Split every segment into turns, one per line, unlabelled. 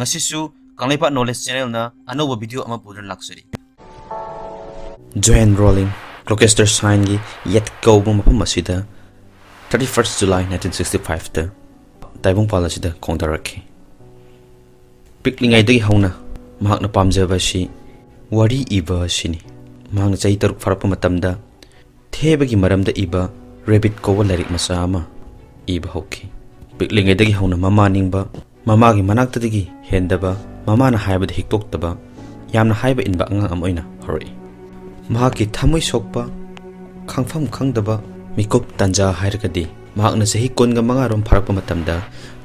ngasisu Kanglaipa Knowledge Channel na anova video ama pudan laksari. Joanne Rowling Loucestershire gi Yate kaubung mapam asida 31st July 1965 ta taibung pala sida khongdarakhi. Piklingai dagi hauna mahakna pamjaba si wari iba sini. Mahakna chai taruk farapa matamda thebagi maramda iba rabbit kowa larik masa ama iba hokhi. Piklingai dagi hauna mama ningba mama gi manaktadagi hendaba mama na haibad hiktoktaba yamna haiba inba angang amoina hori. Mahaki thamoi sokpa khangpham khangdaba mikop tanja hairkadi mahakna sahi konga mangarom pharakpa matamda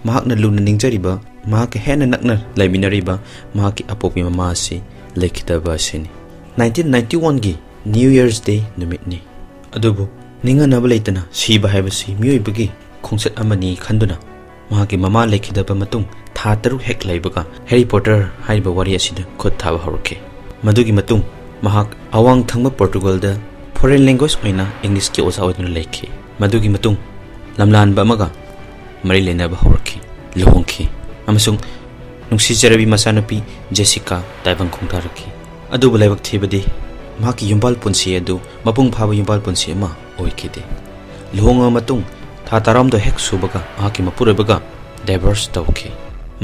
mahakna luna ningjariba mahaki hena nakna laiminariba mahaki apopi mama si lekhitaba sini. 1991 gi New Year's Day numitni adubu ninga nabalaitana siba haibasi mioibagi khongset amani khanduna mahaki mama lekhidaba matung tha taruk hek laibaga Harry Potter haiba wari asida khot thaba horke. Madugi matung mahak awang thangba Portugal da foreign language oina English ki osa oina lekhi. Madugi matung lamlan ba maga mari lena ba horke lohongki amasung nungsi jarabi masanapi Jessica taibang khongtaraki adu balaibak thibadi mahaki yumbal punsi adu mapung phaba yumbal punsi ma oikide lohonga matung tha taram do hek subaga mahaki mapurabaga divorce tawki.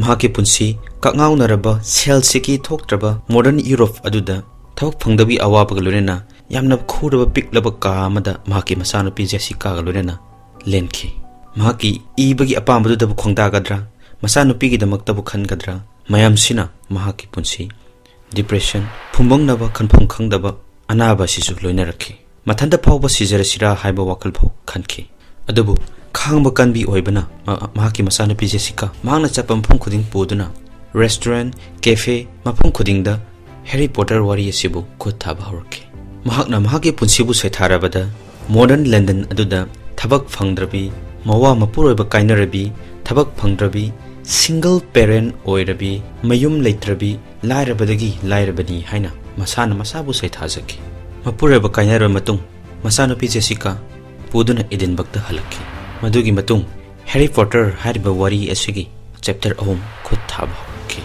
Mahaki punsi kakngau naraba selsiki thoktraba modern Europe aduda thawk phangdabi awabaga lorena yamna khuraba piklaba ka amada mahaki masanapi Jessica ga lorena lenki. Mahaki ibagi apambadu da khongda gadra masanupi gi damakta bu khan gadra mayam sina mahaki punsi depression phumbang naba khanphang khangdaba anaba sisu loina rakhi mathanda phawba sijara sira haiba wakal phau khanki adubu khangba kanbi oibana mahaki masanapi Jessica mangna chapam phung khuding poduna restaurant cafe mapung khudingda Harry Potter wari asibu khut thaba horke. Mahakna mahaki punsibu saitharabada modern London aduda thabak phangdrabi mawa mapuroiba kainarabi thabak phangdrabi single parent oirabi mayum leitrabi lairabadagi lairabani haina masana masabu saithazaki. Mapuroiba kainara matung masanapi Jessica puduna Edinburgh halakki. Madugi matung Harry Potter hariba wari asigi chapter ahum khut thaba horke.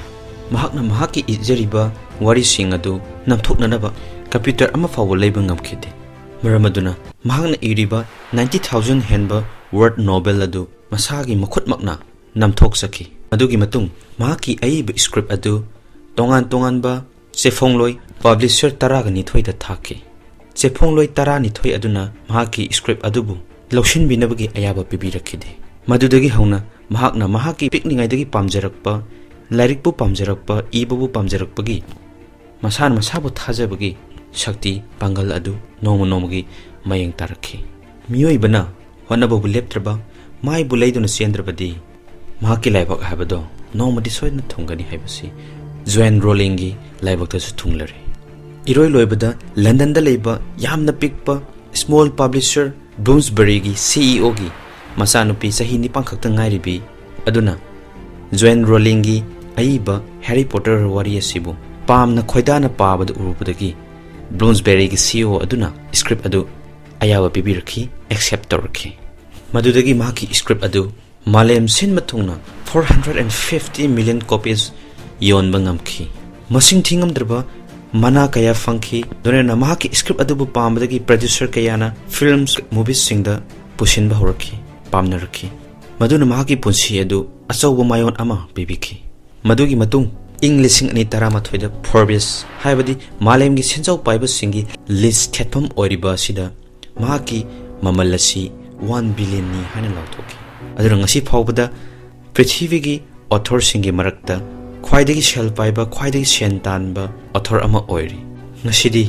Mahakna mahaki ijariba wari sing adu namthoknanaba computer ama fawo leiba ngamkhide. Maramaduna mahakna iriba 90,000 henba word novel adu masagi makhutmakna namthok saki. Adugi matung mahaki aiba script adu tongan ba chefongloi publisher taragani thoida thake. Chefongloi tarani thoi aduna mahaki script adubu loshin binabagi ayaba pibirakhide. Madudagi hauna mahakna mahaki pikningai dagi pamjarakpa lairikpu pamjarakpa ibabu pamjarakpagi masan masabu thajabagi shakti pangal adu nomogi mayeng tarakhi. Miyoi bana honababu leptraba mai bulaiduna sendrabadi mahaki laibak habado nomadi soidna thongani haibasi Joanne Rowling gi laibak tasu thunglare. Iroi loibada London da leiba yamna pikpa small publisher Blumsbury gi CEO gi masanupi sahi nipang khakta ngairibi aduna Joanne Rowling gi aiba Harry Potter wari asibu pamna khoidana pabadu urupudagi Blumsbury gi CEO aduna script adu ayawa pibirki accept torki. Madudagi mahaki script adu malem sin matungna 450 million copies yon bangamki. Masing thingam drba mana kaya fangki donena mahaki script adu bu pambadagi producer kayana films movies singda pushin ba horki pamna rakhi. Maduna mahaki punsi adu achaw mayon ama bibiki. Madugi matung English ani tarama thoida Forbes haibadi malem gi senjau paiba singi list khetpam oiriba sida mahaki mamalasi 1 billion ni hana lautoki. Adura ngasi phawbada prithvi gi author singi marakta khwaidagi shel paiba khwaidagi sen tanba author ama oiri. Ngasidi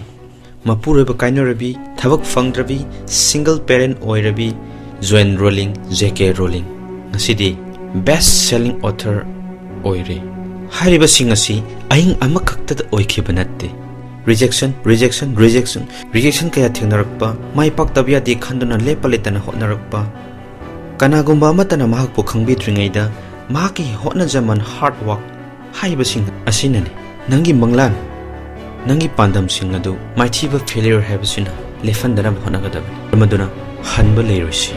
mapureba kainarabi thabak fangdrabi single parent oirabi Joanne Rowling J.K. Rowling ngasidi best selling author oire. Hariba singasi aing amakakta oikhiba natte. Rejection kaya thingnarakpa Maipakpagi di khanduna lepalitana hotnarakpa kanagumba amatana mahakpu khangbidringaida mahaki hotnajaman hard work haiba sing asinani nangi manglan nangi pandam sing adu Maithiba failure habasina lefandana hotnagadabani maduna hanba leirosi.